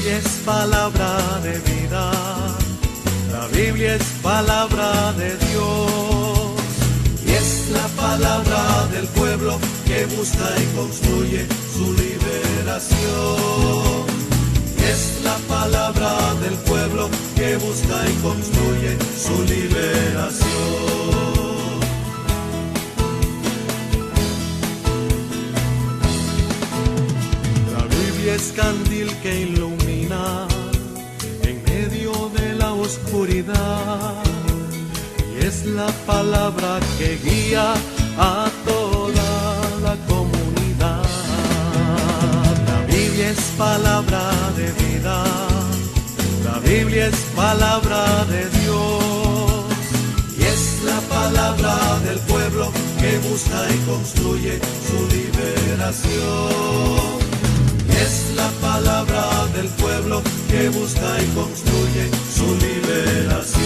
Biblia es palabra de vida, la Biblia es palabra de Dios, y es la palabra del pueblo que busca y construye su liberación. Es la palabra del pueblo que busca y construye su liberación. La Biblia es candil que ilumina en medio de la oscuridad, y es la palabra que guía a toda la comunidad. La Biblia es palabra de vida, la Biblia es palabra de Dios, y es la palabra del pueblo que busca y construye su liberación. Es la palabra del pueblo que busca y construye su liberación.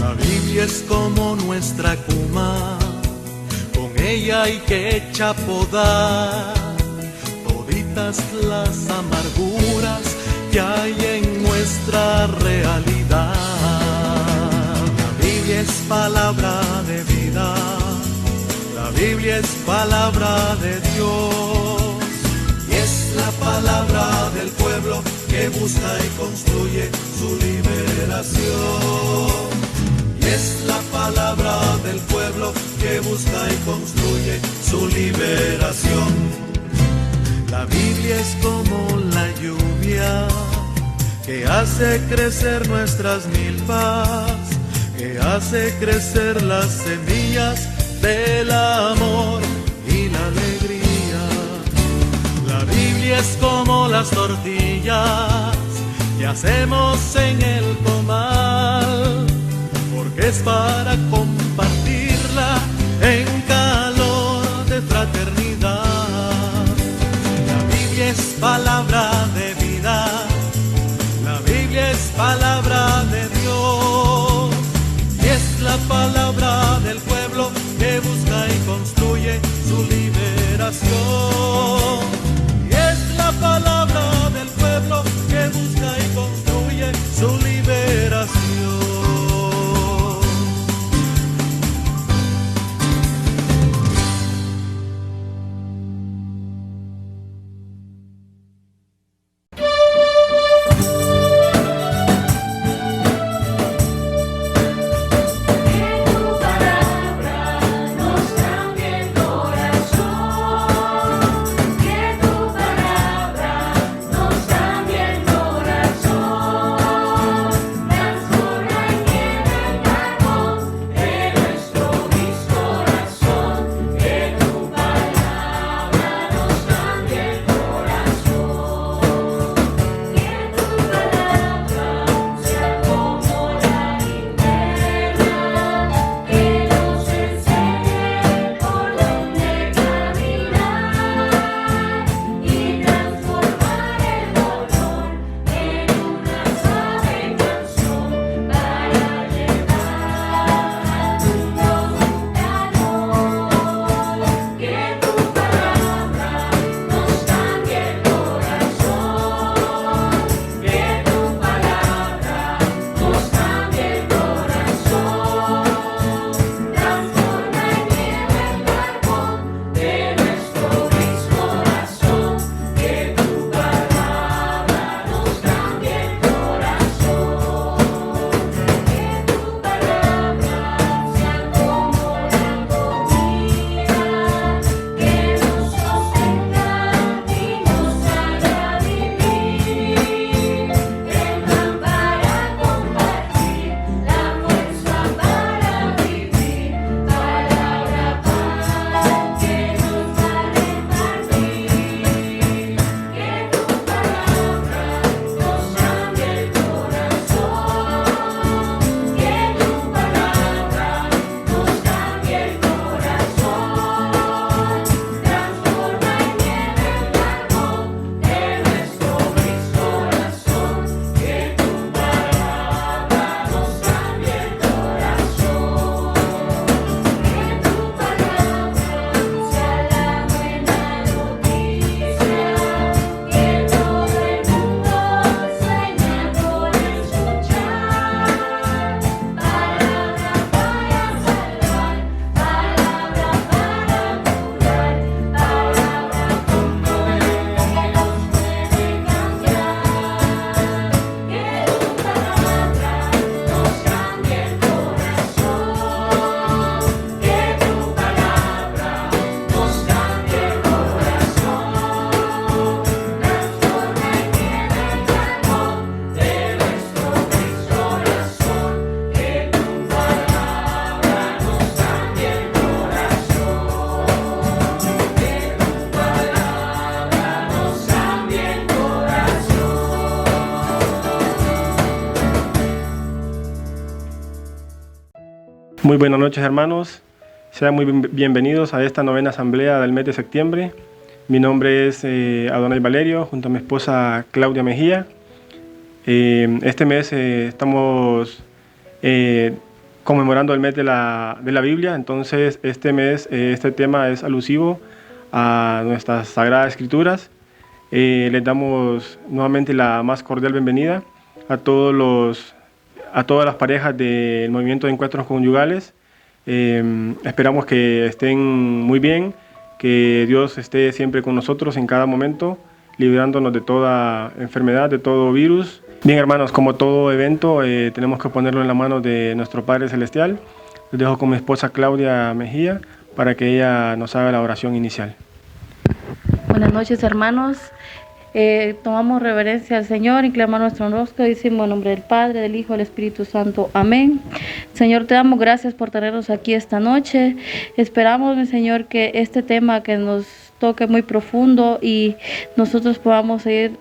La Biblia es como nuestra cuma, con ella hay que echar toditas las amarguras que hay en nuestra realidad. La Biblia es palabra de vida, la Biblia es palabra de Dios, y es la palabra del pueblo que busca y construye su liberación. Y es la palabra del pueblo que busca y construye su liberación. La Biblia es como la lluvia que hace crecer nuestras milpas, que hace crecer las semillas del amor y la alegría. La Biblia es como las tortillas que hacemos en el comal, porque es para compartirla en calor de fraternidad. La Biblia es palabra de vida, la Biblia es palabra de Dios, y es la palabra del pueblo que busca y construye su liberación. Y es la palabra del pueblo que busca y construye su liberación. Muy buenas noches, hermanos. Sean muy bienvenidos a esta novena asamblea del mes de septiembre. Mi nombre es Adonai Valerio, junto a mi esposa Claudia Mejía. Este mes estamos conmemorando el mes de la Biblia, entonces este mes este tema es alusivo a nuestras Sagradas Escrituras. Les damos nuevamente la más cordial bienvenida a todas las parejas del movimiento de encuentros conyugales. Esperamos que estén muy bien, que Dios esté siempre con nosotros en cada momento, librándonos de toda enfermedad, de todo virus. Bien, hermanos, como todo evento, tenemos que ponerlo en la mano de nuestro Padre Celestial. Les dejo con mi esposa Claudia Mejía para que ella nos haga la oración inicial. Buenas noches, hermanos. Tomamos reverencia al Señor, inclinamos nuestro rostro y decimos en nombre del Padre, del Hijo y del Espíritu Santo. Amén. Señor, te damos gracias por tenernos aquí esta noche. Esperamos, mi Señor, que este tema que nos toque muy profundo y nosotros podamos seguir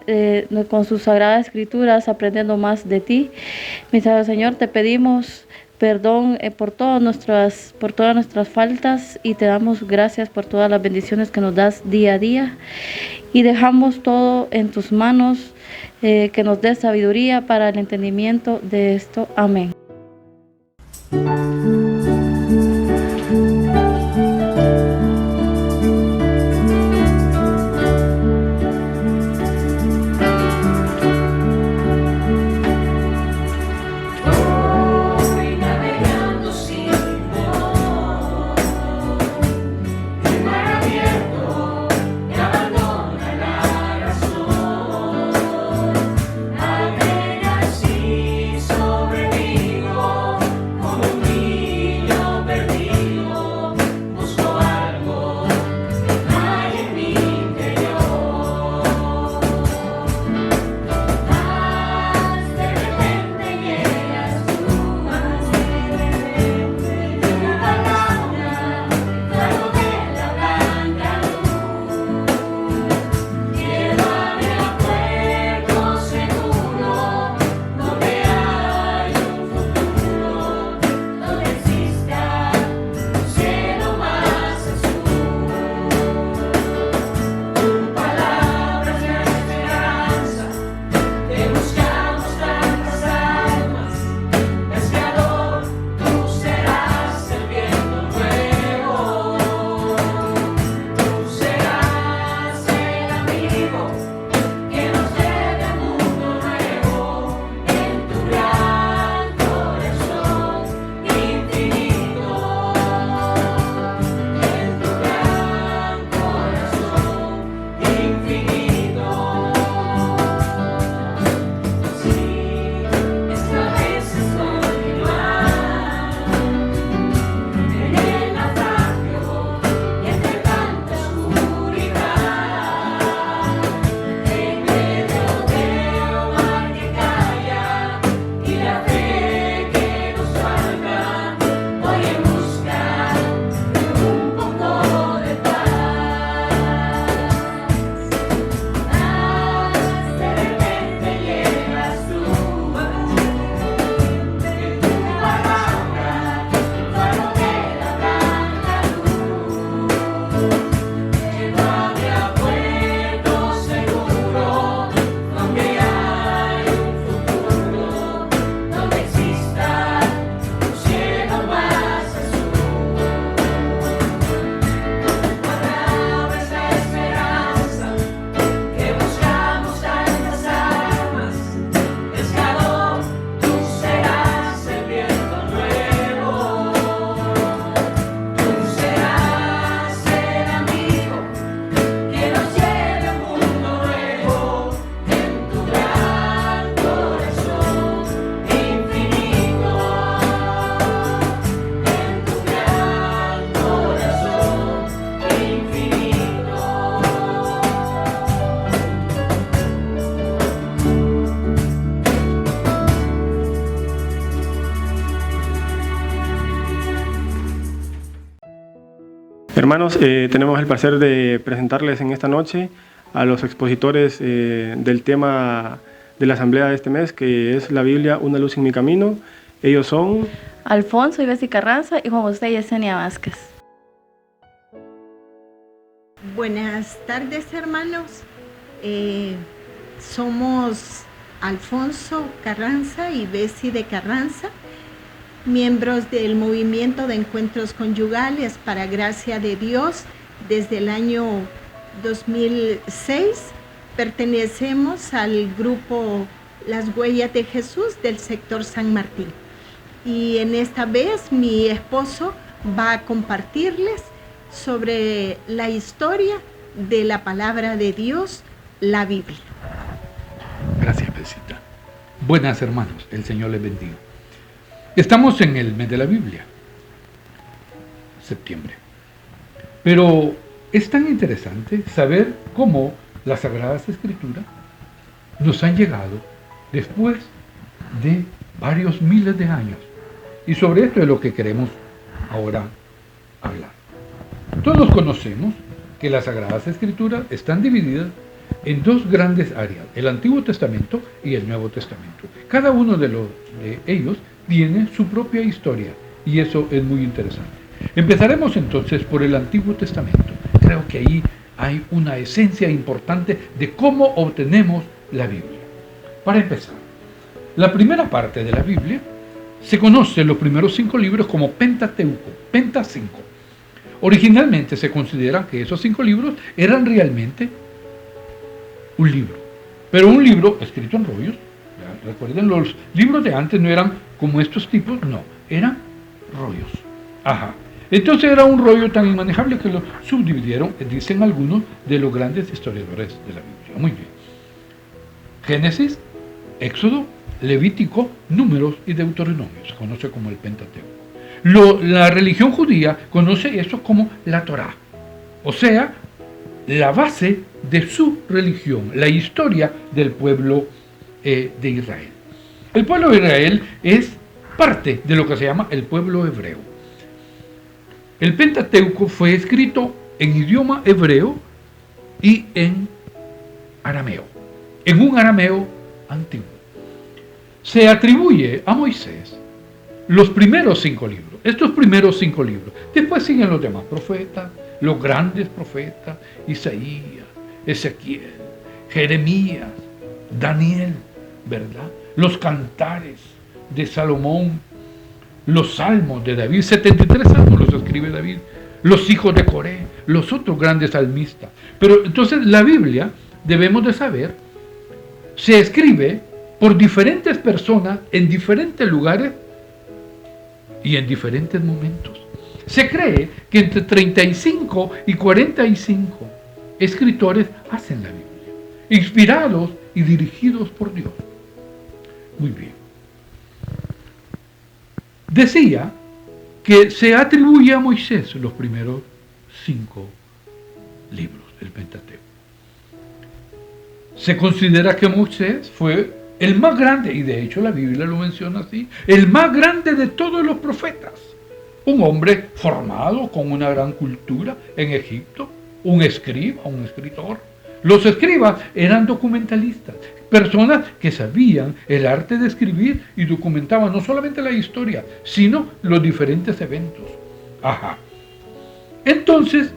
con sus sagradas escrituras aprendiendo más de ti. Mi Señor, te pedimos perdón por todas nuestras faltas y te damos gracias por todas las bendiciones que nos das día a día y dejamos todo en tus manos, que nos des sabiduría para el entendimiento de esto. Amén. Hermanos, tenemos el placer de presentarles en esta noche a los expositores del tema de la asamblea de este mes, que es la Biblia, una luz en mi camino. Ellos son Alfonso y Bessie Carranza y Juan José y Yesenia Vázquez. Buenas tardes, hermanos. Somos Alfonso Carranza y Bessie de Carranza, miembros del Movimiento de Encuentros Conyugales para Gracia de Dios desde el año 2006. Pertenecemos al grupo Las Huellas de Jesús del sector San Martín. Y en esta vez mi esposo va a compartirles sobre la historia de la palabra de Dios, la Biblia. Gracias, Besita. Buenas, hermanos, el Señor les bendiga. Estamos en el mes de la Biblia, septiembre. Pero es tan interesante saber cómo las Sagradas Escrituras nos han llegado después de varios miles de años. Y sobre esto es lo que queremos ahora hablar. Todos conocemos que las Sagradas Escrituras están divididas en dos grandes áreas, el Antiguo Testamento y el Nuevo Testamento. Cada uno de ellos tiene su propia historia y eso es muy interesante. Empezaremos entonces por el Antiguo Testamento. Creo que ahí hay una esencia importante de cómo obtenemos la Biblia. Para empezar, la primera parte de la Biblia se conoce los primeros 5 libros como Pentateuco, Penta 5. Originalmente se considera que esos 5 libros eran realmente un libro, pero un libro escrito en rollos. Ya, recuerden, los libros de antes no eran como estos tipos, no, eran rollos. Ajá. Entonces era un rollo tan inmanejable que lo subdividieron, dicen algunos de los grandes historiadores de la Biblia. Muy bien. Génesis, Éxodo, Levítico, Números y Deuteronomio, se conoce como el Pentateuco. La religión judía conoce eso como la Torá, o sea, la base de su religión, la historia del pueblo de Israel. El pueblo de Israel es parte de lo que se llama el pueblo hebreo. El Pentateuco fue escrito en idioma hebreo y en arameo, en un arameo antiguo. Se atribuye a Moisés los primeros 5 libros, estos primeros 5 libros. Después siguen los demás profetas, los grandes profetas, Isaías, Ezequiel, Jeremías, Daniel, ¿verdad? Los cantares de Salomón, los salmos de David, 73 salmos los escribe David, los hijos de Coré, los otros grandes salmistas. Pero entonces la Biblia, debemos de saber, se escribe por diferentes personas en diferentes lugares y en diferentes momentos. Se cree que entre 35 y 45 escritores hacen la Biblia, inspirados y dirigidos por Dios. Muy bien. Decía que se atribuye a Moisés los primeros 5 libros del Pentateuco. Se considera que Moisés fue el más grande, y de hecho la Biblia lo menciona así, el más grande de todos los profetas. Un hombre formado con una gran cultura en Egipto, un escriba, un escritor. Los escribas eran documentalistas, personas que sabían el arte de escribir y documentaban no solamente la historia, sino los diferentes eventos. Ajá. Entonces,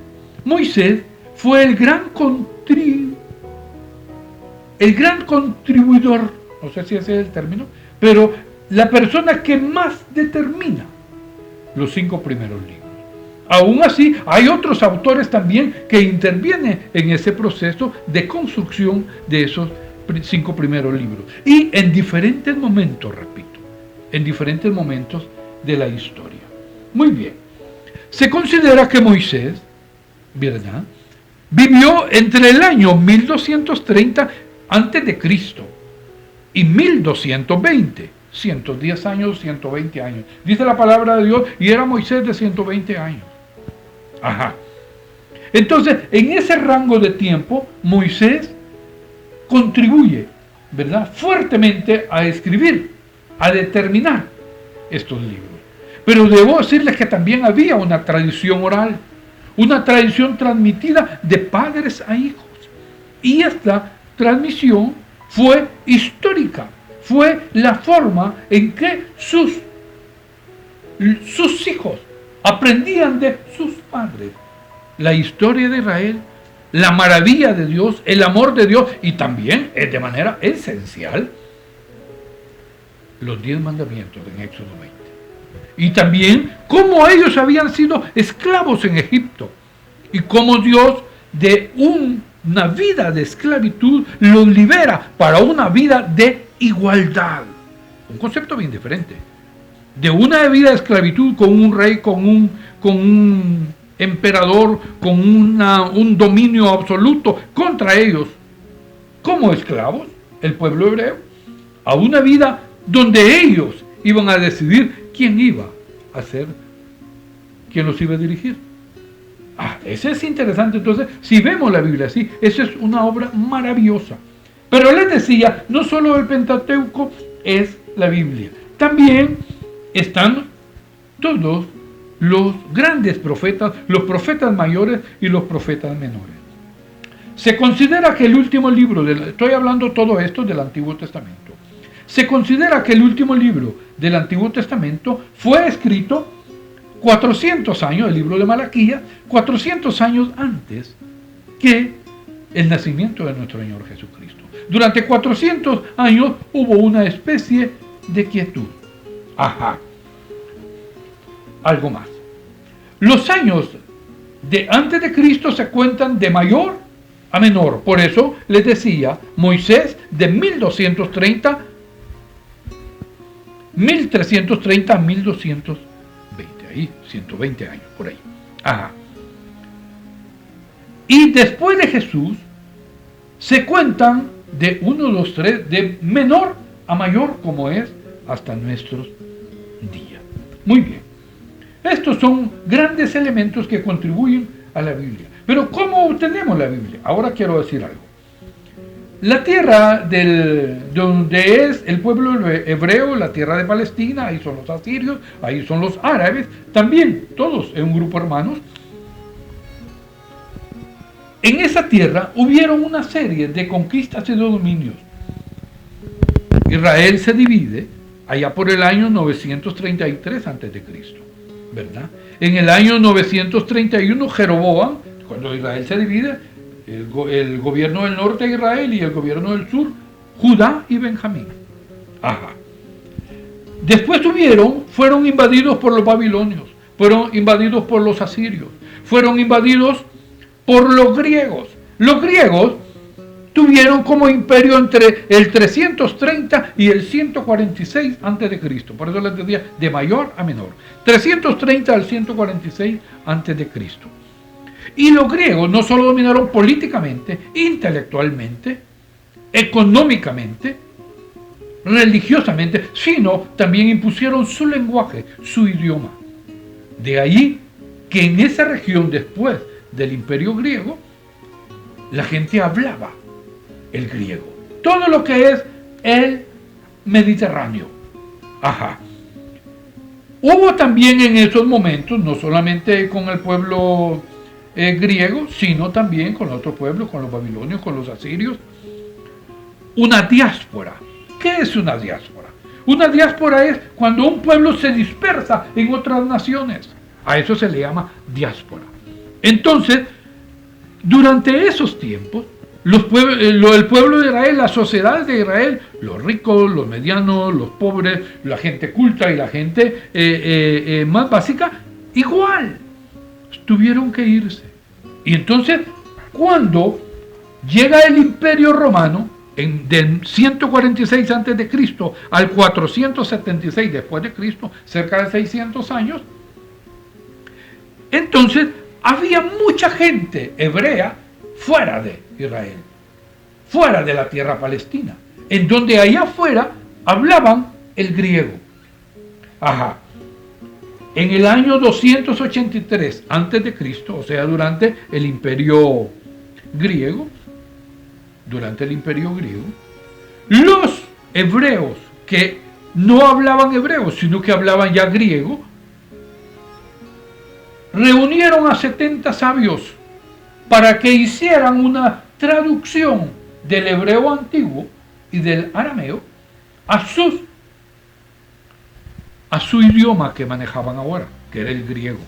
Moisés fue el gran contribuidor, no sé si ese es el término, pero la persona que más determina los 5 primeros libros. Aún así, hay otros autores también que intervienen en ese proceso de construcción de esos 5 primeros libros. Y en diferentes momentos, repito, en diferentes momentos de la historia. Muy bien. Se considera que Moisés, ¿verdad?, vivió entre el año 1230 a.C. y 1220, 110 años, 120 años. Dice la palabra de Dios, y era Moisés de 120 años. Ajá. Entonces, en ese rango de tiempo, Moisés contribuye, ¿verdad?, fuertemente a escribir, a determinar estos libros. Pero debo decirles que también había una tradición oral, una tradición transmitida de padres a hijos. Y esta transmisión fue histórica, fue la forma en que sus sus hijos aprendían de sus padres la historia de Israel, la maravilla de Dios, el amor de Dios y también, de manera esencial, los 10 mandamientos en Éxodo 20. Y también cómo ellos habían sido esclavos en Egipto y cómo Dios de una vida de esclavitud los libera para una vida de igualdad. Un concepto bien diferente. De una vida de esclavitud con un rey, con un emperador, con un dominio absoluto contra ellos, como esclavos, el pueblo hebreo, a una vida donde ellos iban a decidir quién iba a ser, quién los iba a dirigir. Ese es interesante. Entonces, si vemos la Biblia así, esa es una obra maravillosa. Pero les decía, no solo el Pentateuco es la Biblia, también están todos los grandes profetas, los profetas mayores y los profetas menores. Se considera que el último libro, estoy hablando todo esto del Antiguo Testamento, se considera que el último libro del Antiguo Testamento fue escrito 400 años, el libro de Malaquías, 400 años antes que el nacimiento de nuestro Señor Jesucristo. Durante 400 años hubo una especie de quietud. Algo más. Los años de antes de Cristo se cuentan de mayor a menor. Por eso les decía, Moisés de 1230, 1330 a 1220. Ahí, 120 años, por ahí. Y después de Jesús, se cuentan de 1, 2, 3, de menor a mayor, como es hasta nuestros días. Muy bien. Estos son grandes elementos que contribuyen a la Biblia. Pero ¿cómo obtenemos la Biblia? Ahora quiero decir algo. La tierra donde es el pueblo hebreo, la tierra de Palestina, ahí son los asirios, ahí son los árabes, también todos en un grupo hermanos. En esa tierra hubieron una serie de conquistas y de dominios. Israel se divide allá por el año 933 a.C., ¿verdad? En el año 931 Jeroboam, cuando Israel se divide, el gobierno del norte de Israel y el gobierno del sur, Judá y Benjamín. Después fueron invadidos por los babilonios, fueron invadidos por los asirios, fueron invadidos por los griegos. Los griegos tuvieron como imperio entre el 330 y el 146 a.C. Por eso les decía, de mayor a menor. 330 al 146 a.C. Y los griegos no solo dominaron políticamente, intelectualmente, económicamente, religiosamente, sino también impusieron su lenguaje, su idioma. De ahí que en esa región, después del imperio griego, la gente hablaba el griego. Todo lo que es el Mediterráneo. Hubo también en esos momentos, no solamente con el pueblo griego, sino también con otros pueblos, con los babilonios, con los asirios, una diáspora. ¿Qué es una diáspora? Una diáspora es cuando un pueblo se dispersa en otras naciones. A eso se le llama diáspora. Entonces, durante esos tiempos, el pueblo de Israel, las sociedades de Israel, los ricos, los medianos, los pobres, la gente culta y la gente más básica, igual, tuvieron que irse. Y entonces, cuando llega el Imperio Romano, del 146 a.C. al 476 después de Cristo, cerca de 600 años, entonces había mucha gente hebrea fuera de Israel, fuera de la tierra palestina, en donde allá afuera hablaban el griego. En el año 283 a.C., o sea, durante el imperio griego, los hebreos que no hablaban hebreo, sino que hablaban ya griego, reunieron a 70 sabios para que hicieran una traducción del hebreo antiguo y del arameo a a su idioma que manejaban ahora, que era el griego.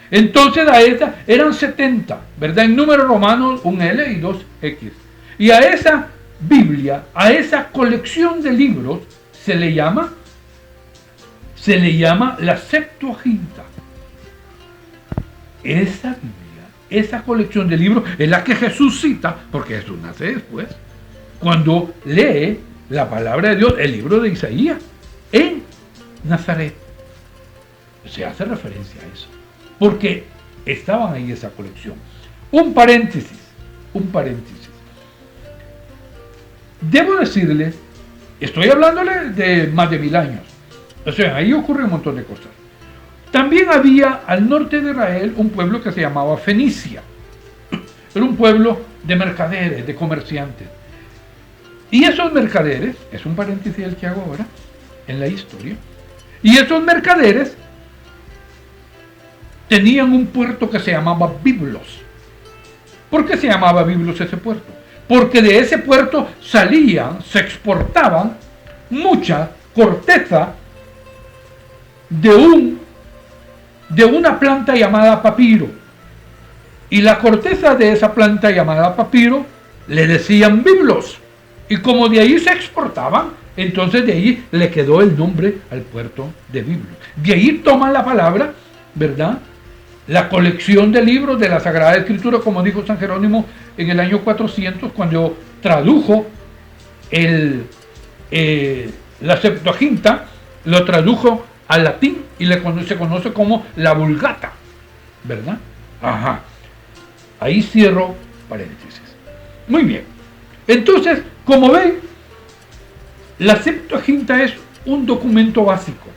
Entonces a esa eran 70, ¿verdad? En números romanos, un L y dos X. Y a esa Biblia, a esa colección de libros, se le llama la Septuaginta. Esa Biblia, esa colección de libros es la que Jesús cita, porque Jesús nace después, cuando lee la palabra de Dios, el libro de Isaías, en Nazaret. Se hace referencia a eso, porque estaban ahí esa colección. Un paréntesis. Debo decirles, estoy hablándole de más de 1000 años. O sea, ahí ocurre un montón de cosas. También había al norte de Israel un pueblo que se llamaba Fenicia. Era un pueblo de mercaderes, de comerciantes. Y esos mercaderes, es un paréntesis el que hago ahora, en la historia, y esos mercaderes tenían un puerto que se llamaba Biblos. ¿Por qué se llamaba Biblos ese puerto? Porque de ese puerto salían, se exportaban mucha corteza de una planta llamada papiro. Y la corteza de esa planta llamada papiro le decían biblos. Y como de ahí se exportaban, entonces de ahí le quedó el nombre al puerto de Biblos. De ahí toman la palabra, ¿verdad? La colección de libros de la Sagrada Escritura, como dijo San Jerónimo en el año 400, cuando tradujo la Septuaginta, lo tradujo al latín y se conoce como la Vulgata, ¿verdad? Ajá. Ahí cierro paréntesis. Muy bien. Entonces, como ven, la Septuaginta es un documento básico,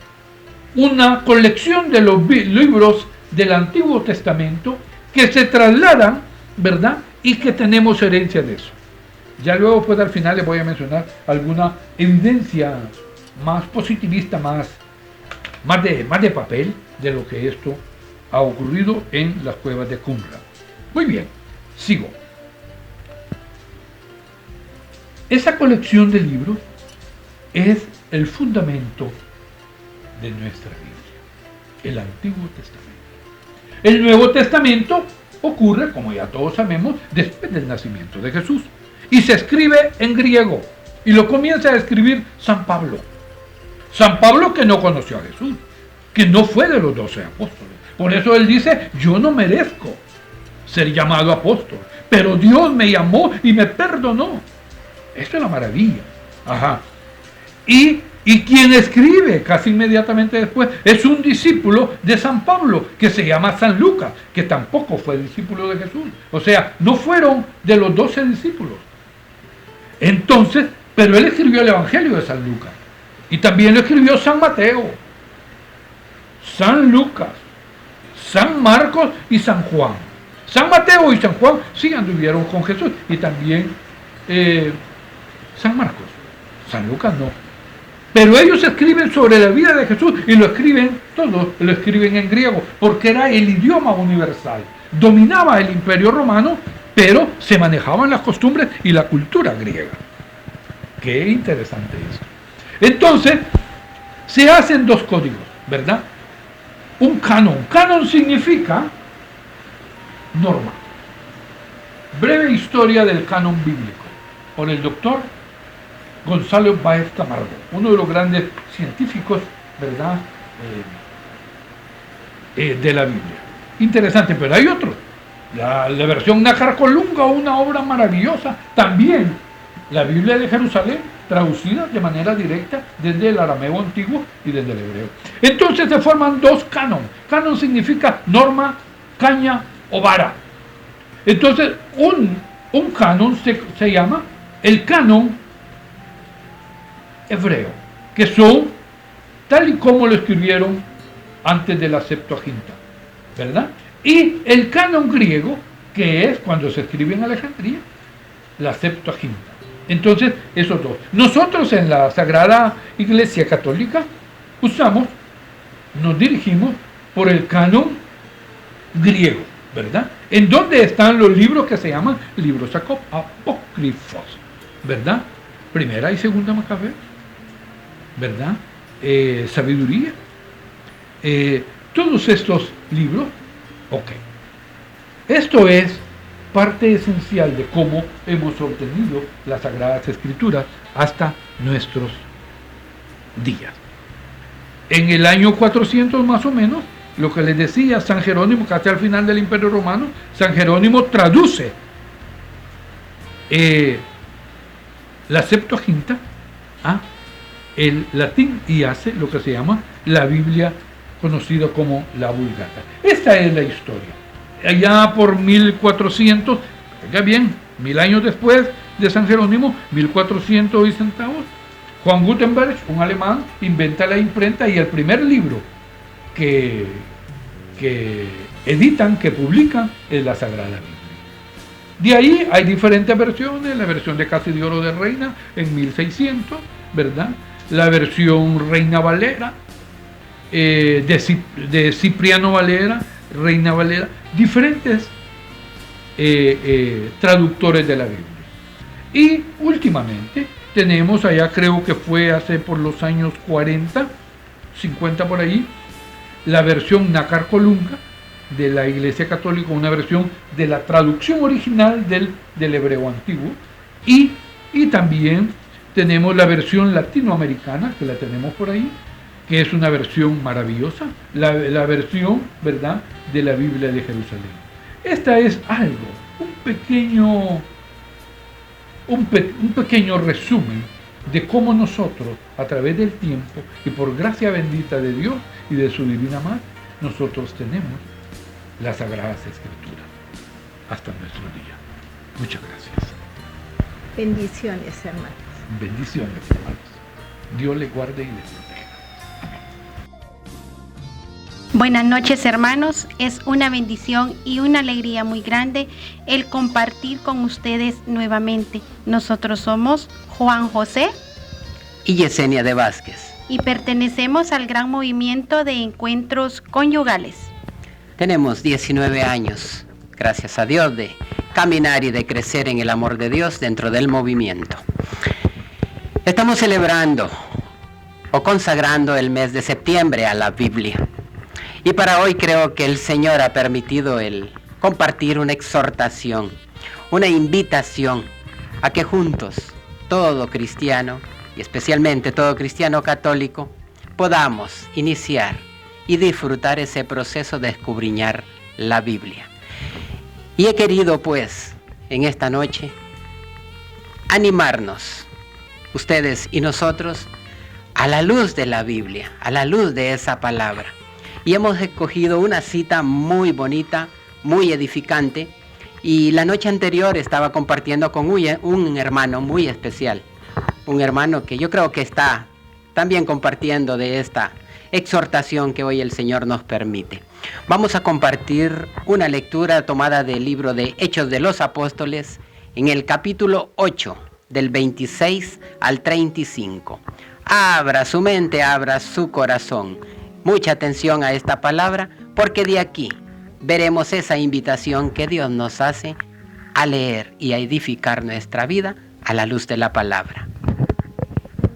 una colección de los libros del Antiguo Testamento que se trasladan, ¿verdad? Y que tenemos herencia de eso. Ya luego, pues al final les voy a mencionar alguna evidencia más positivista, más de papel de lo que esto ha ocurrido en las cuevas de Qumran. Muy bien, sigo. Esa colección de libros es el fundamento de nuestra Biblia, el Antiguo Testamento. El Nuevo Testamento ocurre, como ya todos sabemos, después del nacimiento de Jesús. Y se escribe en griego. Y lo comienza a escribir San Pablo. San Pablo que no conoció a Jesús, que no fue de los 12 apóstoles. Por eso él dice, yo no merezco ser llamado apóstol, pero Dios me llamó y me perdonó. Esto es la maravilla. Ajá. Y quien escribe casi inmediatamente después es un discípulo de San Pablo que se llama San Lucas, que tampoco fue discípulo de Jesús. O sea, no fueron de los 12 discípulos. Entonces, pero él escribió el Evangelio de San Lucas. Y también lo escribió San Mateo, San Lucas, San Marcos y San Juan. San Mateo y San Juan sí anduvieron con Jesús. Y también San Marcos. San Lucas no. Pero ellos escriben sobre la vida de Jesús y lo escriben, todos lo escriben en griego, porque era el idioma universal. Dominaba el Imperio Romano, pero se manejaban las costumbres y la cultura griega. Qué interesante esto. Entonces, se hacen dos códigos, ¿verdad? Un canon. Canon significa norma. Breve historia del canon bíblico, por el doctor Gonzalo Báez Camargo, uno de los grandes científicos, ¿verdad?, de la Biblia. Interesante, pero hay otro. La versión Nácar Colunga, una obra maravillosa. También la Biblia de Jerusalén, traducida de manera directa desde el arameo antiguo y desde el hebreo. Entonces se forman dos canon. Canon significa norma, caña o vara. Entonces un canon se llama el canon hebreo, que son tal y como lo escribieron antes de la Septuaginta, ¿verdad? Y el canon griego, que es cuando se escribe en Alejandría, la Septuaginta. Entonces, esos dos. Nosotros en la Sagrada Iglesia Católica nos dirigimos por el canon griego, ¿verdad? En donde están los libros que se llaman libros apócrifos, ¿verdad? Primera y segunda Macabeo, ¿verdad? Sabiduría, todos estos libros. Ok. Esto es parte esencial de cómo hemos obtenido las Sagradas Escrituras hasta nuestros días. En el año 400 más o menos, lo que les decía San Jerónimo, casi al final del Imperio Romano, San Jerónimo traduce la Septuaginta a el latín y hace lo que se llama la Biblia conocida como la Vulgata. Esta es la historia. Allá por 1400, oiga bien, 1000 años después de San Jerónimo, 1400 y centavos, Juan Gutenberg, un alemán, inventa la imprenta y el primer libro que editan, que publican, es la Sagrada Biblia. De ahí hay diferentes versiones, la versión de Casi de Oro de Reina en 1600, ¿verdad? La versión Reina Valera, de Cipriano Valera, Reina Valera, diferentes traductores de la Biblia. Y últimamente tenemos allá, creo que fue hace por los años 40, 50 por ahí, la versión Nácar Colunga de la Iglesia Católica, una versión de la traducción original del hebreo antiguo, y también tenemos la versión latinoamericana, que la tenemos por ahí, que es una versión maravillosa, la versión, ¿verdad?, de la Biblia de Jerusalén. Esta es algo, un pequeño resumen de cómo nosotros, a través del tiempo y por gracia bendita de Dios y de su divina madre, nosotros tenemos las Sagradas Escrituras hasta nuestro día. Muchas gracias. Bendiciones, hermanos. Bendiciones, hermanos. Dios les guarde y les proteja. Buenas noches, hermanos. Es una bendición y una alegría muy grande el compartir con ustedes nuevamente. Nosotros somos Juan José y Yesenia de Vázquez y pertenecemos al gran movimiento de encuentros conyugales. Tenemos 19 años, gracias a Dios, de caminar y de crecer en el amor de Dios dentro del movimiento. Estamos celebrando o consagrando el mes de septiembre a la Biblia. Y para hoy creo que el Señor ha permitido el compartir una exhortación, una invitación a que juntos, todo cristiano, y especialmente todo cristiano católico, podamos iniciar y disfrutar ese proceso de escudriñar la Biblia. Y he querido, pues, en esta noche, animarnos, ustedes y nosotros, a la luz de la Biblia, a la luz de esa palabra. Y hemos escogido una cita muy bonita, muy edificante, y la noche anterior estaba compartiendo con un hermano muy especial, un hermano que yo creo que está también compartiendo de esta exhortación que hoy el Señor nos permite. Vamos a compartir una lectura tomada del libro de Hechos de los Apóstoles en el capítulo 8, del 26 al 35. Abra su mente, abra su corazón. Mucha atención a esta palabra, porque de aquí veremos esa invitación que Dios nos hace a leer y a edificar nuestra vida a la luz de la palabra.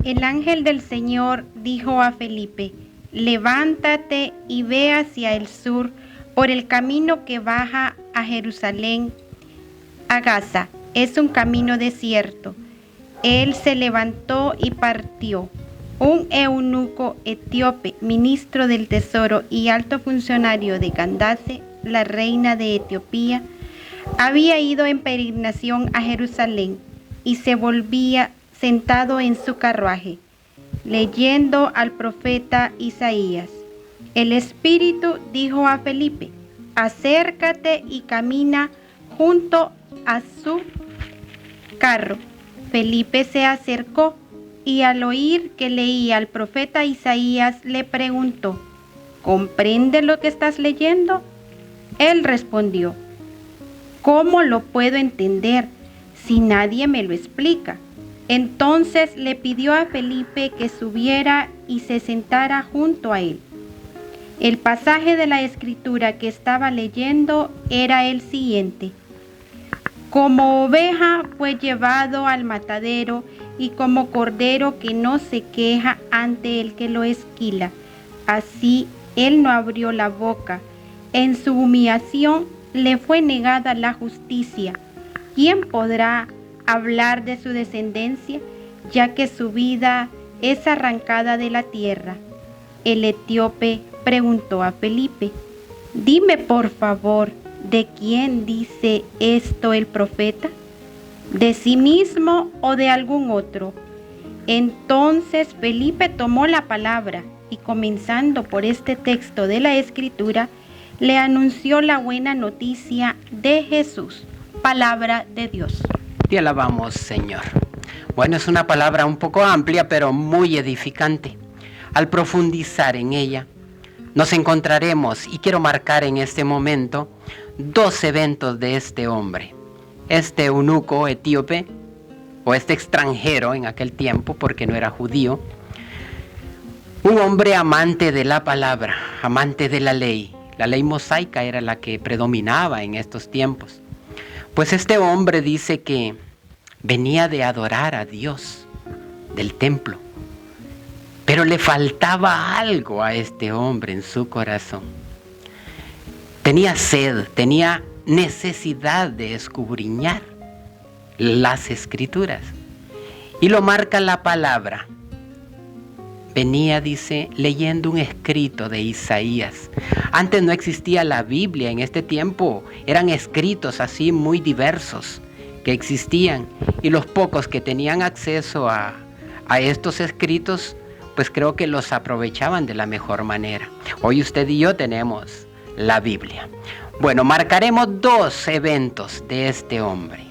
El ángel del Señor dijo a Felipe: levántate y ve hacia el sur por el camino que baja a Jerusalén, a Gaza. Es un camino desierto. Él se levantó y partió. Un eunuco etíope, ministro del tesoro y alto funcionario de Candace, la reina de Etiopía, había ido en peregrinación a Jerusalén y se volvía sentado en su carruaje, leyendo al profeta Isaías. El Espíritu dijo a Felipe: acércate y camina junto a su carro. Felipe se acercó y al oír que leía al profeta Isaías le preguntó: ¿comprende lo que estás leyendo? Él respondió: ¿cómo lo puedo entender si nadie me lo explica? Entonces le pidió a Felipe que subiera y se sentara junto a él. El pasaje de la Escritura que estaba leyendo era el siguiente: como oveja fue llevado al matadero, y como cordero que no se queja ante el que lo esquila, así él no abrió la boca. En su humillación le fue negada la justicia. ¿Quién podrá hablar de su descendencia, ya que su vida es arrancada de la tierra? El etíope preguntó a Felipe: dime por favor, ¿de quién dice esto el profeta? ¿De sí mismo o de algún otro? Entonces Felipe tomó la palabra y, comenzando por este texto de la Escritura, le anunció la buena noticia de Jesús. Palabra de Dios. Te alabamos, Señor. Bueno, es una palabra un poco amplia, pero muy edificante. Al profundizar en ella, nos encontraremos, y quiero marcar en este momento, 2 eventos de este hombre. Este eunuco etíope, o este extranjero en aquel tiempo, porque no era judío, un hombre amante de la palabra, amante de la ley. La ley mosaica era la que predominaba en estos tiempos. Pues este hombre dice que venía de adorar a Dios del templo, pero le faltaba algo a este hombre en su corazón. Tenía sed, tenía necesidad de escudriñar las Escrituras. Y lo marca la palabra. Venía, dice, leyendo un escrito de Isaías. Antes no existía la Biblia, en este tiempo eran escritos así muy diversos que existían. Y los pocos que tenían acceso a estos escritos, pues creo que los aprovechaban de la mejor manera. Hoy usted y yo tenemos la Biblia. Bueno, marcaremos 2 eventos de este hombre.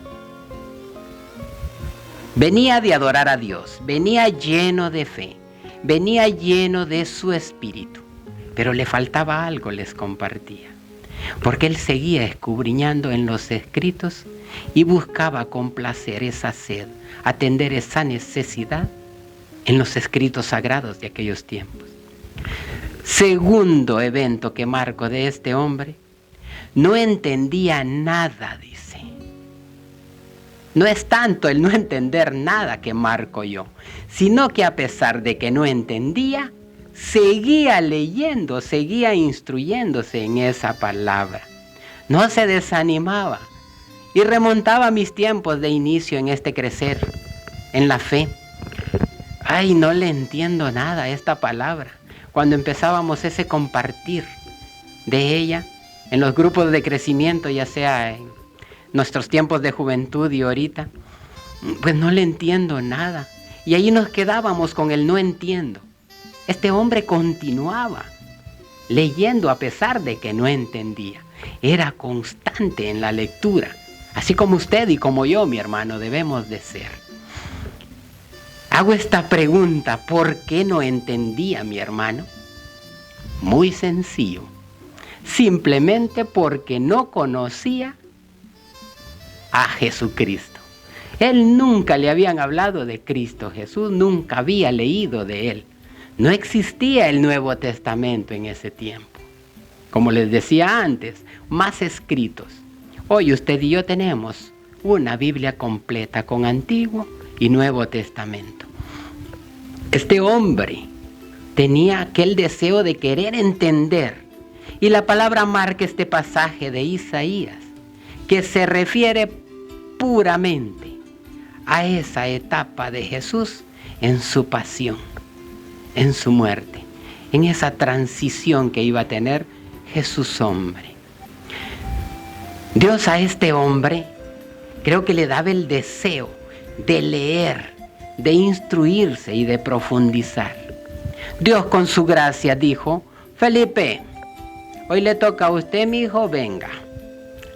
Venía de adorar a Dios, venía lleno de fe, venía lleno de su espíritu, pero le faltaba algo, les compartía, porque él seguía escudriñando en los escritos y buscaba complacer esa sed, atender esa necesidad en los escritos sagrados de aquellos tiempos. Segundo evento que marco de este hombre: no entendía nada, dice. No es tanto el no entender nada que marco yo, sino que a pesar de que no entendía, seguía leyendo, seguía instruyéndose en esa palabra. No se desanimaba y remontaba mis tiempos de inicio en este crecer, en la fe. Ay, no le entiendo nada a esta palabra. Cuando empezábamos ese compartir de ella en los grupos de crecimiento, ya sea en nuestros tiempos de juventud y ahorita, pues no le entiendo nada. Y ahí nos quedábamos con el no entiendo. Este hombre continuaba leyendo a pesar de que no entendía. Era constante en la lectura, así como usted y como yo, mi hermano, debemos de ser. Hago esta pregunta: ¿por qué no entendía, mi hermano? Muy sencillo. Simplemente porque no conocía a Jesucristo. Él nunca le habían hablado de Cristo Jesús, nunca había leído de él. No existía el Nuevo Testamento en ese tiempo. Como les decía antes, más escritos. Hoy usted y yo tenemos una Biblia completa con Antiguo y Nuevo Testamento. Este hombre tenía aquel deseo de querer entender, y la palabra marca este pasaje de Isaías, que se refiere puramente a esa etapa de Jesús en su pasión, en su muerte, en esa transición que iba a tener Jesús hombre. Dios a este hombre creo que le daba el deseo de leer, de instruirse y de profundizar. Dios con su gracia dijo: Felipe, hoy le toca a usted, mi hijo, venga.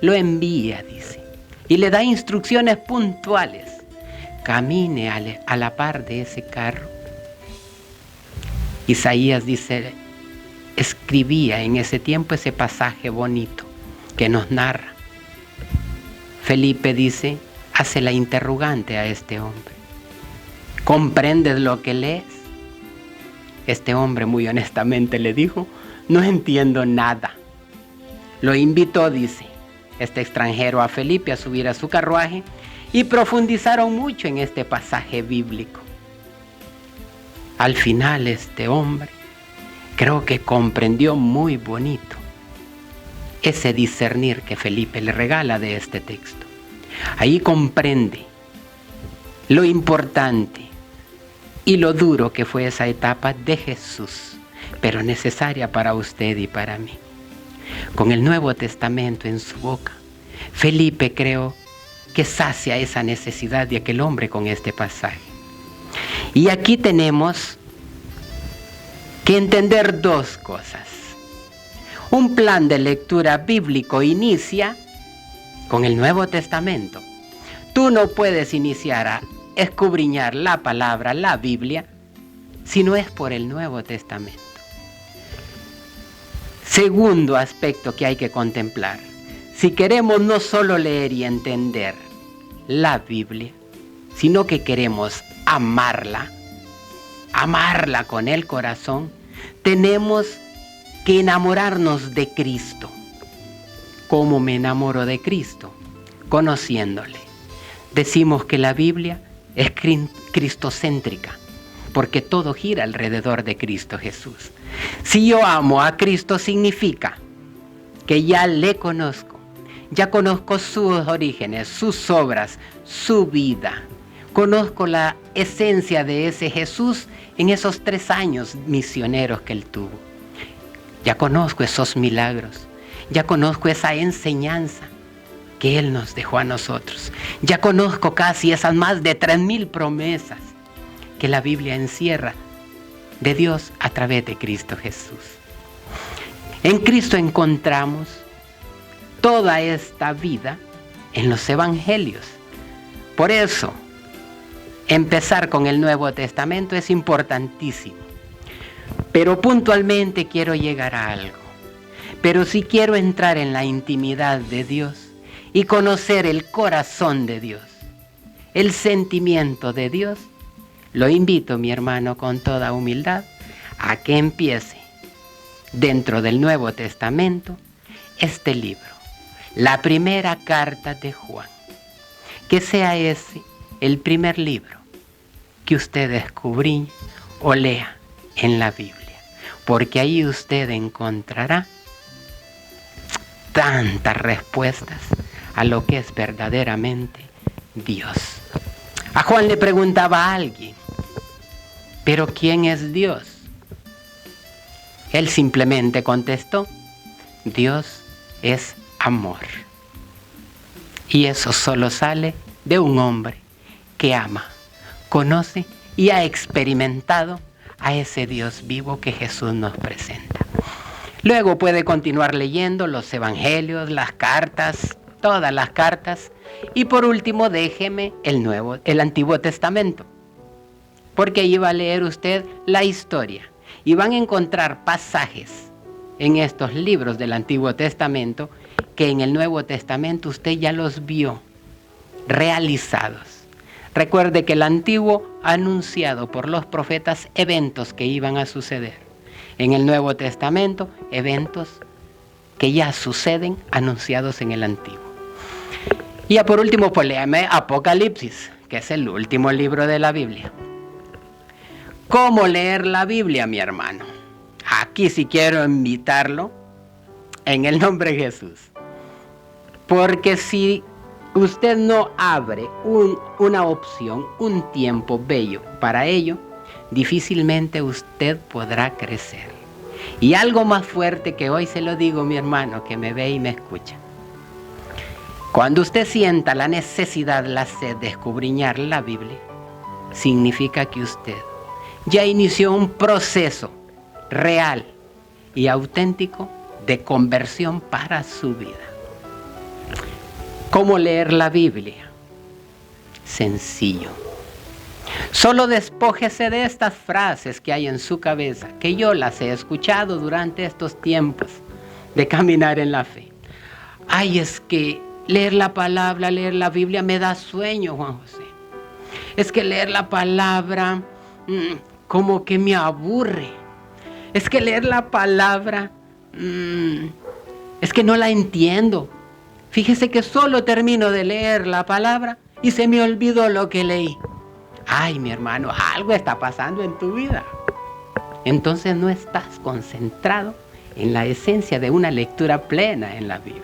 Lo envía, dice, y le da instrucciones puntuales. Camine a la par de ese carro. Isaías dice, escribía en ese tiempo ese pasaje bonito que nos narra. Felipe dice, hace la interrogante a este hombre: ¿comprendes lo que lees? Este hombre muy honestamente le dijo: no entiendo nada. Lo invitó, dice este extranjero, a Felipe a subir a su carruaje, y profundizaron mucho en este pasaje bíblico. Al final este hombre creo que comprendió muy bonito ese discernir que Felipe le regala de este texto. Ahí comprende lo importante y lo duro que fue esa etapa de Jesús, pero necesaria para usted y para mí. Con el Nuevo Testamento en su boca, Felipe creo que sacia esa necesidad de aquel hombre con este pasaje. Y aquí tenemos que entender dos cosas. Un plan de lectura bíblico inicia con el Nuevo Testamento. Tú no puedes iniciar a escudriñar la palabra, la Biblia, si no es por el Nuevo Testamento. Segundo aspecto que hay que contemplar. Si queremos no solo leer y entender la Biblia, sino que queremos amarla con el corazón, tenemos que enamorarnos de Cristo. ¿Cómo me enamoro de Cristo? Conociéndole. Decimos que la Biblia es cristocéntrica, porque todo gira alrededor de Cristo Jesús. Si yo amo a Cristo, significa que ya le conozco, ya conozco sus orígenes, sus obras, su vida. Conozco la esencia de ese Jesús en esos 3 años misioneros que él tuvo. Ya conozco esos milagros, ya conozco esa enseñanza que él nos dejó a nosotros. Ya conozco casi esas más de 3,000 promesas que la Biblia encierra de Dios a través de Cristo Jesús. En Cristo encontramos toda esta vida en los evangelios. Por eso, empezar con el Nuevo Testamento es importantísimo. Pero puntualmente quiero llegar a algo. Pero si quiero entrar en la intimidad de Dios y conocer el corazón de Dios, el sentimiento de Dios, lo invito, mi hermano, con toda humildad, a que empiece dentro del Nuevo Testamento este libro, la primera carta de Juan. Que sea ese el primer libro que usted descubrí o lea en la Biblia, porque ahí usted encontrará tantas respuestas a lo que es verdaderamente Dios. A Juan le preguntaba a alguien, ¿pero quién es Dios? Él simplemente contestó, Dios es amor. Y eso solo sale de un hombre que ama, conoce y ha experimentado a ese Dios vivo que Jesús nos presenta. Luego puede continuar leyendo los evangelios, las cartas, todas las cartas. Y por último, déjeme el Antiguo Testamento, porque ahí va a leer usted la historia y van a encontrar pasajes en estos libros del Antiguo Testamento que en el Nuevo Testamento usted ya los vio realizados. Recuerde que el Antiguo ha anunciado por los profetas eventos que iban a suceder. En el Nuevo Testamento, eventos que ya suceden anunciados en el Antiguo. Y ya por último, pues léame Apocalipsis, que es el último libro de la Biblia. ¿Cómo leer la Biblia, mi hermano? Aquí sí quiero invitarlo en el nombre de Jesús. Porque si usted no abre una opción, un tiempo bello para ello, difícilmente usted podrá crecer. Y algo más fuerte que hoy se lo digo, mi hermano, que me ve y me escucha. Cuando usted sienta la necesidad, la sed de escudriñar la Biblia, significa que usted ya inició un proceso real y auténtico de conversión para su vida. ¿Cómo leer la Biblia? Sencillo. Solo despójese de estas frases que hay en su cabeza, que yo las he escuchado durante estos tiempos de caminar en la fe. Ay, es que leer la palabra, leer la Biblia me da sueño, Juan José. Es que leer la palabra como que me aburre. Es que leer la palabra es que no la entiendo. Fíjese que solo termino de leer la palabra y se me olvidó lo que leí. Ay, mi hermano, algo está pasando en tu vida. entonces no estás concentrado en la esencia de una lectura plena en la Biblia.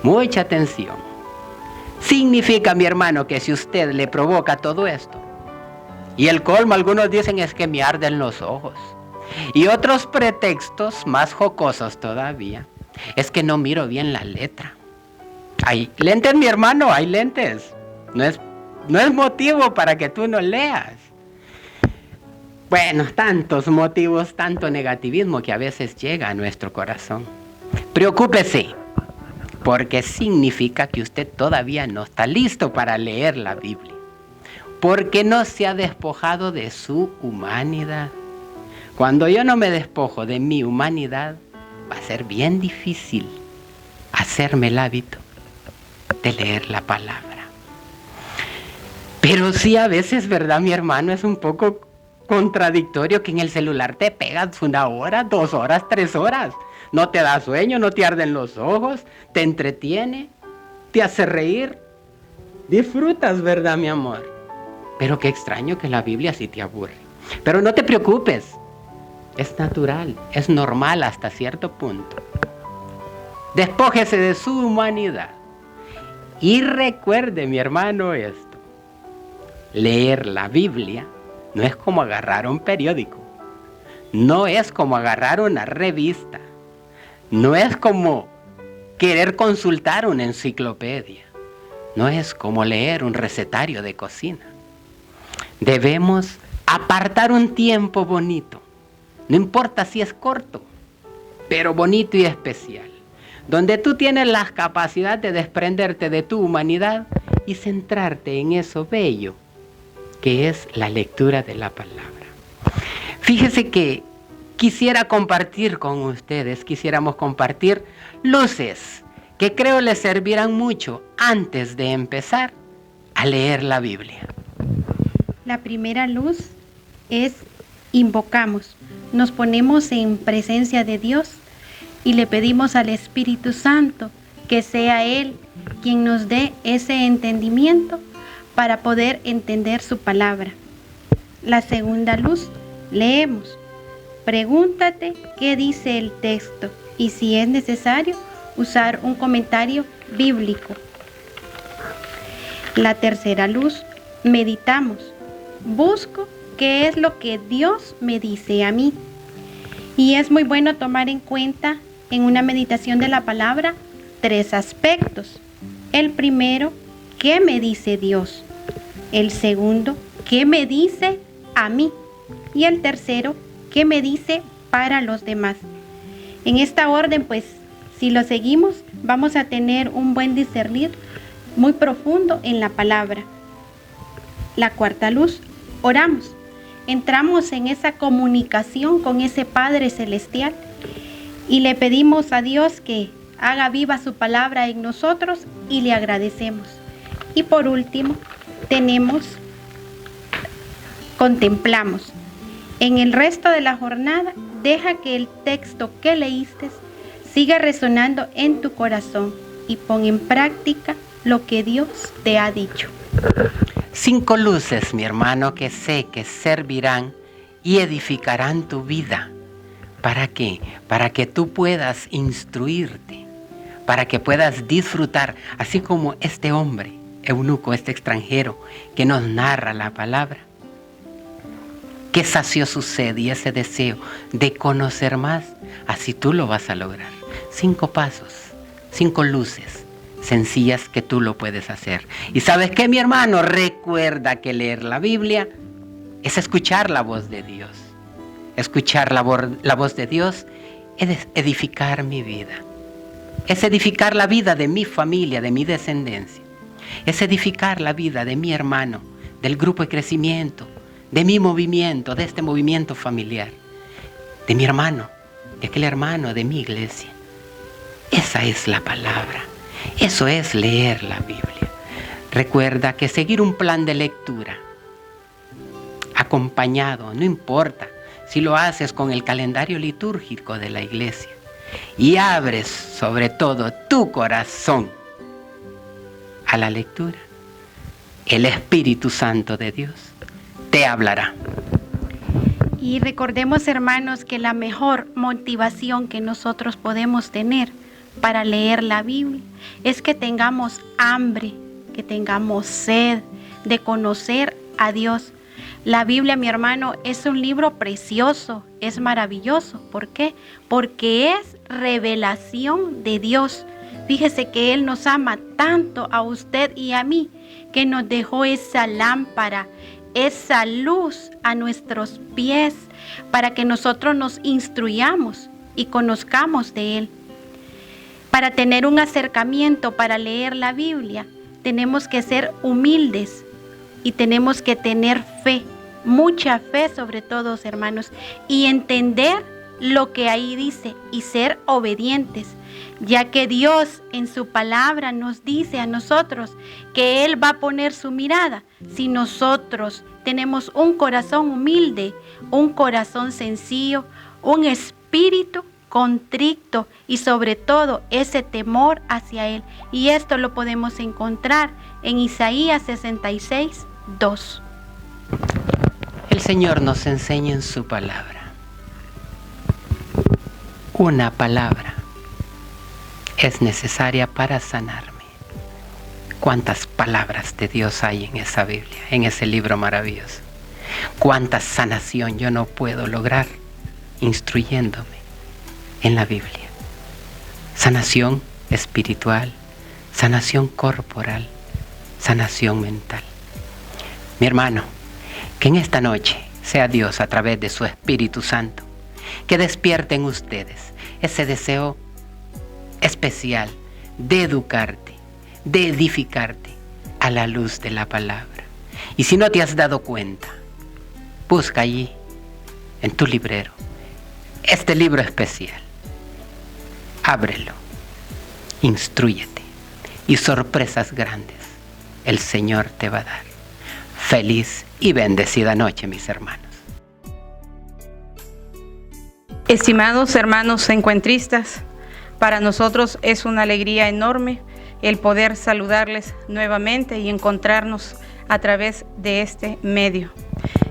Mucha atención. Significa, mi hermano, que si usted le provoca todo esto, y el colmo, algunos dicen, es que me arden los ojos, y otros pretextos más jocosos todavía, es que no miro bien la letra. Hay lentes, mi hermano, hay lentes. No es motivo para que tú no leas. Bueno, tantos motivos, tanto negativismo que a veces llega a nuestro corazón. Preocúpese, porque significa que usted todavía no está listo para leer la Biblia, porque no se ha despojado de su humanidad. Cuando yo no me despojo de mi humanidad, va a ser bien difícil hacerme el hábito de leer la palabra. Pero sí, a veces, ¿verdad, mi hermano? Es un poco contradictorio que en el celular te pegas 1 hora, 2 horas, 3 horas. No te da sueño, no te arden los ojos, te entretiene, te hace reír. Disfrutas, ¿verdad, mi amor? Pero qué extraño que la Biblia sí te aburre. Pero no te preocupes. Es natural, es normal hasta cierto punto. Despójese de su humanidad. Y recuerde, mi hermano, esto. Leer la Biblia no es como agarrar un periódico. No es como agarrar una revista. No es como querer consultar una enciclopedia. No es como leer un recetario de cocina. Debemos apartar un tiempo bonito. No importa si es corto, pero bonito y especial, donde tú tienes la capacidad de desprenderte de tu humanidad y centrarte en eso bello que es la lectura de la palabra. Fíjese que quisiéramos compartir luces que creo les servirán mucho antes de empezar a leer la Biblia. La primera luz es invocamos. Nos ponemos en presencia de Dios y le pedimos al Espíritu Santo que sea Él quien nos dé ese entendimiento para poder entender su palabra. La segunda luz, leemos. Pregúntate qué dice el texto y si es necesario usar un comentario bíblico. La tercera luz, meditamos. Busco qué es lo que Dios me dice a mí. Y es muy bueno tomar en cuenta en una meditación de la palabra 3 aspectos. El primero, ¿qué me dice Dios? El segundo, ¿qué me dice a mí? Y el tercero, ¿qué me dice para los demás? En esta orden, pues, si lo seguimos, vamos a tener un buen discernir muy profundo en la palabra. La cuarta luz, oramos. Entramos en esa comunicación con ese Padre Celestial y le pedimos a Dios que haga viva su palabra en nosotros y le agradecemos. Y por último, contemplamos. En el resto de la jornada, deja que el texto que leíste siga resonando en tu corazón y pon en práctica lo que Dios te ha dicho. 5 luces, mi hermano, que sé que servirán y edificarán tu vida. ¿Para qué? Para que tú puedas instruirte, para que puedas disfrutar, así como este hombre, eunuco, este extranjero, que nos narra la palabra, que sació su sed y ese deseo de conocer más, así tú lo vas a lograr. 5 pasos, 5 luces sencillas que tú lo puedes hacer. ¿Y sabes qué, mi hermano? Recuerda que leer la Biblia es escuchar la voz de Dios. Escuchar la voz de Dios es edificar mi vida. Es edificar la vida de mi familia, de mi descendencia. Es edificar la vida de mi hermano, del grupo de crecimiento, de mi movimiento, de este movimiento familiar, de mi hermano, de aquel hermano de mi iglesia. Esa es la palabra. Eso es leer la Biblia. Recuerda que seguir un plan de lectura acompañado, no importa si lo haces con el calendario litúrgico de la iglesia, y abres sobre todo tu corazón a la lectura, el Espíritu Santo de Dios te hablará. Y recordemos, hermanos, que la mejor motivación que nosotros podemos tener para leer la Biblia es que tengamos hambre, que tengamos sed de conocer a Dios. La Biblia, mi hermano, es un libro precioso, es maravilloso. ¿Por qué? Porque es revelación de Dios. Fíjese que Él nos ama tanto a usted y a mí, que nos dejó esa lámpara, esa luz a nuestros pies, para que nosotros nos instruyamos y conozcamos de Él. Para tener un acercamiento, para leer la Biblia, tenemos que ser humildes y tenemos que tener fe, mucha fe sobre todo, hermanos, y entender lo que ahí dice y ser obedientes, ya que Dios en su palabra nos dice a nosotros que Él va a poner su mirada si nosotros tenemos un corazón humilde, un corazón sencillo, un espíritu contrito y sobre todo ese temor hacia Él. Y esto lo podemos encontrar en Isaías 66:2. El Señor nos enseña en su palabra. Una palabra es necesaria para sanarme. ¿Cuántas palabras de Dios hay en esa Biblia, en ese libro maravilloso? ¿Cuánta sanación yo no puedo lograr instruyéndome en la Biblia? Sanación espiritual, sanación corporal, sanación mental. Mi hermano, que en esta noche sea Dios a través de su Espíritu Santo que despierte en ustedes ese deseo especial de educarte, de edificarte a la luz de la palabra. Y si no te has dado cuenta, busca allí en tu librero este libro especial. Ábrelo, instrúyete y sorpresas grandes el Señor te va a dar. Feliz y bendecida noche, mis hermanos. Estimados hermanos encuentristas, para nosotros es una alegría enorme el poder saludarles nuevamente y encontrarnos a través de este medio.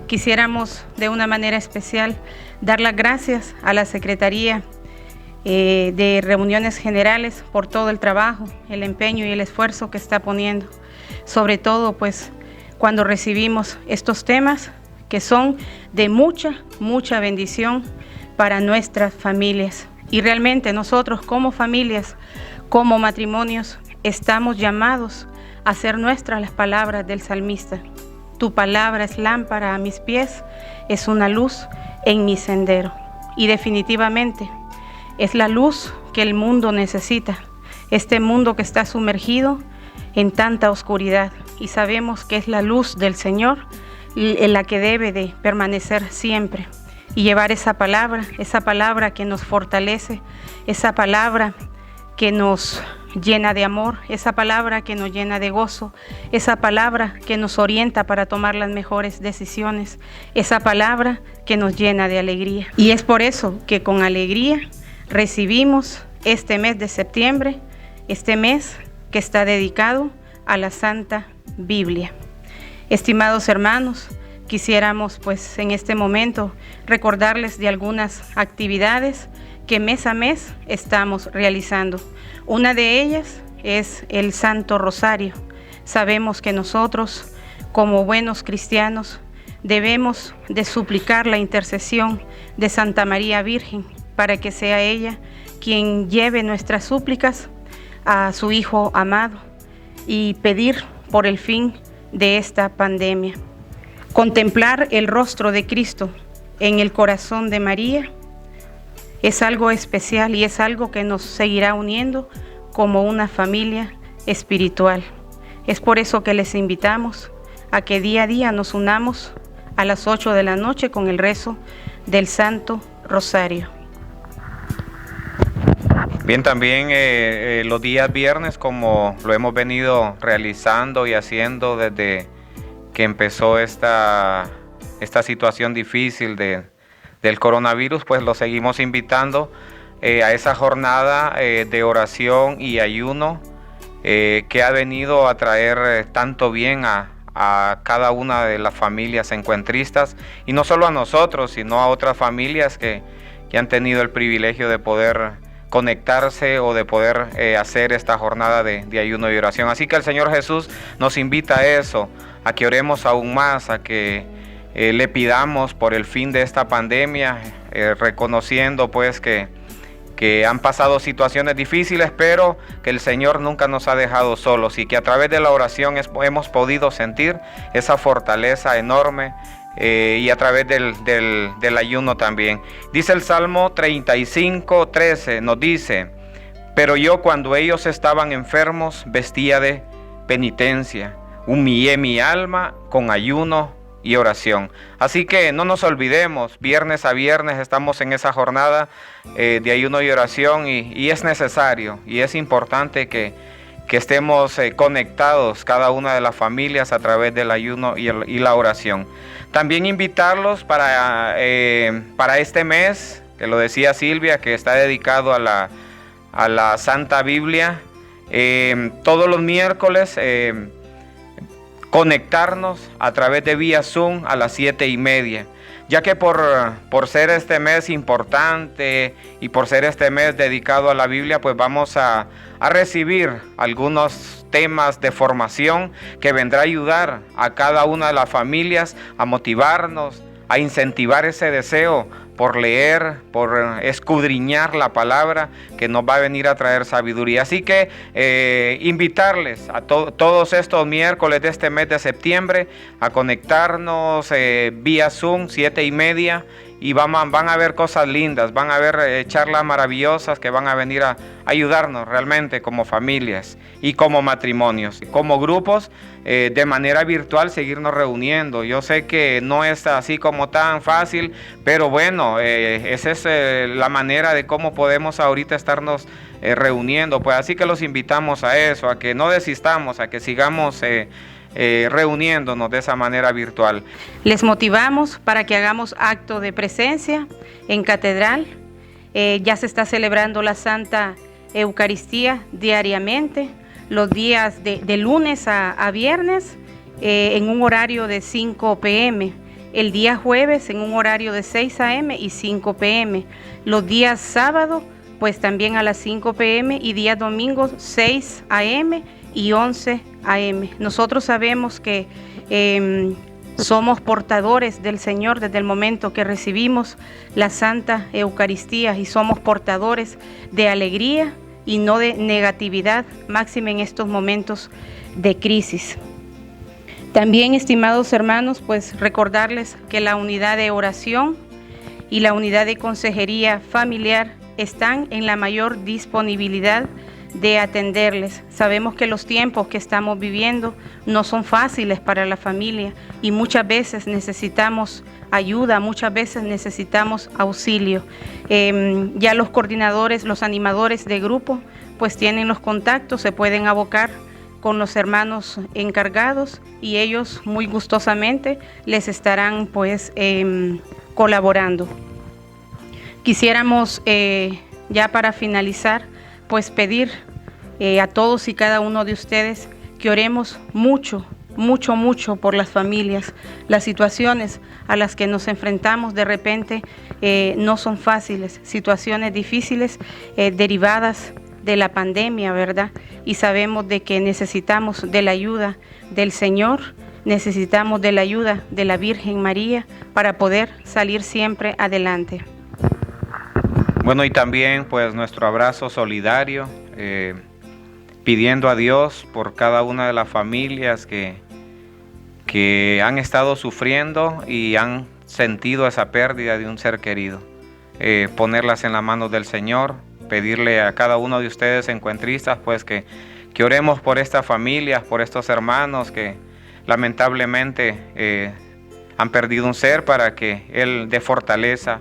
Quisiéramos de una manera especial dar las gracias a la Secretaría de Reuniones Generales por todo el trabajo, el empeño y el esfuerzo que está poniendo. Sobre todo, pues, cuando recibimos estos temas que son de mucha bendición para nuestras familias. Y realmente nosotros como familias, como matrimonios, estamos llamados a hacer nuestras las palabras del salmista. Tu palabra es lámpara a mis pies, es una luz en mi sendero. Y definitivamente es la luz que el mundo necesita, este mundo que está sumergido en tanta oscuridad. Y sabemos que es la luz del Señor en la que debe de permanecer siempre. Y llevar esa palabra que nos fortalece, esa palabra que nos llena de amor, esa palabra que nos llena de gozo, esa palabra que nos orienta para tomar las mejores decisiones, esa palabra que nos llena de alegría. Y es por eso que con alegría recibimos este mes de septiembre, este mes que está dedicado a la Santa Biblia. Estimados hermanos, quisiéramos pues en este momento recordarles de algunas actividades que mes a mes estamos realizando. Una de ellas es el Santo Rosario. Sabemos que nosotros como buenos cristianos debemos de suplicar la intercesión de Santa María Virgen para que sea ella quien lleve nuestras súplicas a su Hijo amado y pedir por el fin de esta pandemia. Contemplar el rostro de Cristo en el corazón de María es algo especial y es algo que nos seguirá uniendo como una familia espiritual. Es por eso que les invitamos a que día a día nos unamos a las 8 de la noche con el rezo del Santo Rosario. Bien, también los días viernes, como lo hemos venido realizando y haciendo desde que empezó esta situación difícil del coronavirus, pues lo seguimos invitando a esa jornada de oración y ayuno que ha venido a traer tanto bien a a cada una de las familias encuentristas, y no solo a nosotros, sino a otras familias que han tenido el privilegio de poder conectarse o de poder hacer esta jornada de ayuno y oración. Así que el Señor Jesús nos invita a eso, a que oremos aún más, a que le pidamos por el fin de esta pandemia, reconociendo pues que han pasado situaciones difíciles, pero que el Señor nunca nos ha dejado solos, y que a través de la oración hemos podido sentir esa fortaleza enorme, y a través del ayuno también. Dice el Salmo 35:13, nos dice: pero yo, cuando ellos estaban enfermos, vestía de penitencia, humillé mi alma con ayuno y oración. Así que no nos olvidemos, viernes a viernes estamos en esa jornada de ayuno y oración, y es necesario y es importante que estemos conectados cada una de las familias a través del ayuno y la oración. También invitarlos para este mes, que lo decía Silvia, que está dedicado a la Santa Biblia, todos los miércoles conectarnos a través de vía Zoom a las 7:30, ya que por ser este mes importante y por ser este mes dedicado a la Biblia, pues vamos a recibir algunos temas de formación que vendrá a ayudar a cada una de las familias a motivarnos, a incentivar ese deseo por leer, por escudriñar la palabra que nos va a venir a traer sabiduría. Así que invitarles a todos estos miércoles de este mes de septiembre a conectarnos vía Zoom 7:30, y van a ver cosas lindas, van a ver charlas maravillosas que van a venir a ayudarnos realmente como familias y como matrimonios, como grupos, de manera virtual seguirnos reuniendo. Yo sé que no es así como tan fácil, pero bueno, esa es la manera de cómo podemos ahorita estarnos reuniendo. Pues así que los invitamos a eso, a que no desistamos, a que sigamos reuniéndonos de esa manera virtual. Les motivamos para que hagamos acto de presencia en catedral. Ya se está celebrando la Santa Eucaristía diariamente, los días de lunes a viernes, en un horario de 5 p.m., el día jueves en un horario de 6 a.m. y 5 p.m., los días sábados pues también a las 5 p.m. y días domingos 6 a.m. y 11 a.m. Nosotros sabemos que somos portadores del Señor desde el momento que recibimos la Santa Eucaristía, y somos portadores de alegría y no de negatividad, máxime en estos momentos de crisis. También, estimados hermanos, pues recordarles que la unidad de oración y la unidad de consejería familiar están en la mayor disponibilidad de atenderles. Sabemos que los tiempos que estamos viviendo no son fáciles para la familia, y muchas veces necesitamos ayuda, muchas veces necesitamos auxilio. Ya los coordinadores, los animadores de grupo, pues tienen los contactos, se pueden abocar con los hermanos encargados, y ellos muy gustosamente les estarán pues colaborando. Quisiéramos ya para finalizar pues pedir a todos y cada uno de ustedes que oremos mucho, mucho, mucho por las familias. Las situaciones a las que nos enfrentamos de repente no son fáciles, situaciones difíciles derivadas de la pandemia, ¿verdad? Y sabemos de que necesitamos de la ayuda del Señor, necesitamos de la ayuda de la Virgen María para poder salir siempre adelante. Bueno, y también pues nuestro abrazo solidario, pidiendo a Dios por cada una de las familias que han estado sufriendo y han sentido esa pérdida de un ser querido. Ponerlas en las manos del Señor, pedirle a cada uno de ustedes encuentristas pues que oremos por estas familias, por estos hermanos que lamentablemente han perdido un ser, para que Él dé fortaleza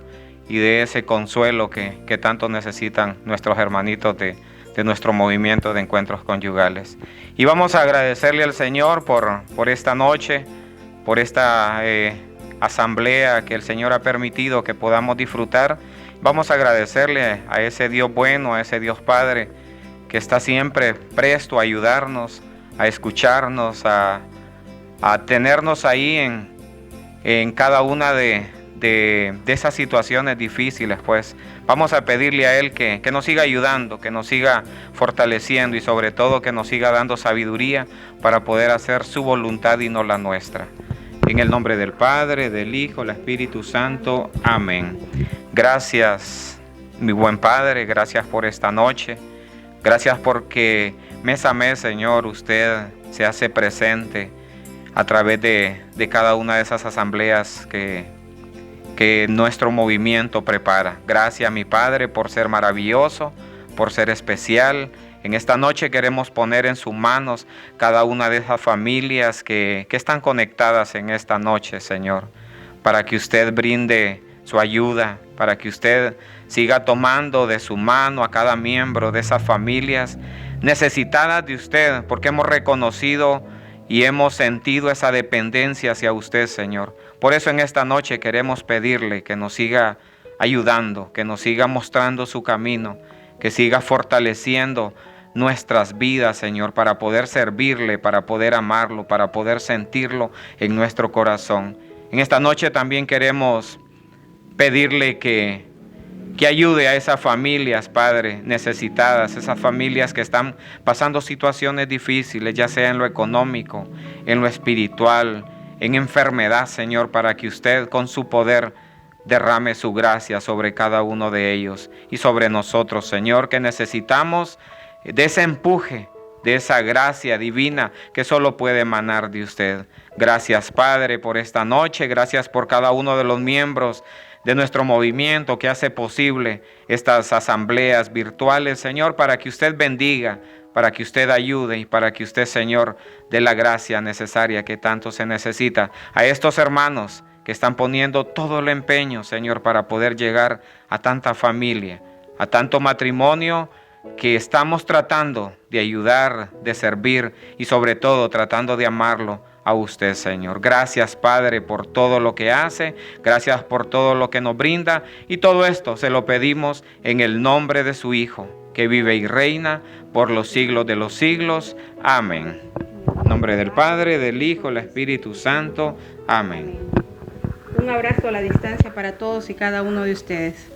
y de ese consuelo que tanto necesitan nuestros hermanitos de nuestro movimiento de encuentros conyugales. Y vamos a agradecerle al Señor por esta noche, por esta asamblea que el Señor ha permitido que podamos disfrutar. Vamos a agradecerle a ese Dios bueno, a ese Dios Padre, que está siempre presto a ayudarnos, a escucharnos, a tenernos ahí en cada una de esas situaciones difíciles, pues vamos a pedirle a Él que nos siga ayudando, que nos siga fortaleciendo y sobre todo que nos siga dando sabiduría para poder hacer su voluntad y no la nuestra. En el nombre del Padre, del Hijo, del Espíritu Santo. Amén. Gracias, mi buen Padre, gracias por esta noche. Gracias porque mes a mes, Señor, usted se hace presente a través de cada una de esas asambleas que nuestro movimiento prepara. Gracias, mi Padre, por ser maravilloso, por ser especial. En esta noche queremos poner en sus manos cada una de esas familias que están conectadas en esta noche, Señor, para que usted brinde su ayuda, para que usted siga tomando de su mano a cada miembro de esas familias necesitadas de usted, porque hemos reconocido y hemos sentido esa dependencia hacia usted, Señor. Por eso en esta noche queremos pedirle que nos siga ayudando, que nos siga mostrando su camino, que siga fortaleciendo nuestras vidas, Señor, para poder servirle, para poder amarlo, para poder sentirlo en nuestro corazón. En esta noche también queremos pedirle que ayude a esas familias, Padre, necesitadas, esas familias que están pasando situaciones difíciles, ya sea en lo económico, en lo espiritual, en enfermedad, Señor, para que usted con su poder derrame su gracia sobre cada uno de ellos y sobre nosotros, Señor, que necesitamos de ese empuje, de esa gracia divina que solo puede emanar de usted. Gracias, Padre, por esta noche. Gracias por cada uno de los miembros de nuestro movimiento que hace posible estas asambleas virtuales, Señor, para que usted bendiga, para que usted ayude y para que usted, Señor, dé la gracia necesaria que tanto se necesita a estos hermanos que están poniendo todo el empeño, Señor, para poder llegar a tanta familia, a tanto matrimonio que estamos tratando de ayudar, de servir y sobre todo tratando de amarlo a usted, Señor. Gracias, Padre, por todo lo que hace. Gracias por todo lo que nos brinda. Y todo esto se lo pedimos en el nombre de su Hijo, que vive y reina por los siglos de los siglos. Amén. En nombre del Padre, del Hijo, del Espíritu Santo. Amén. Un abrazo a la distancia para todos y cada uno de ustedes.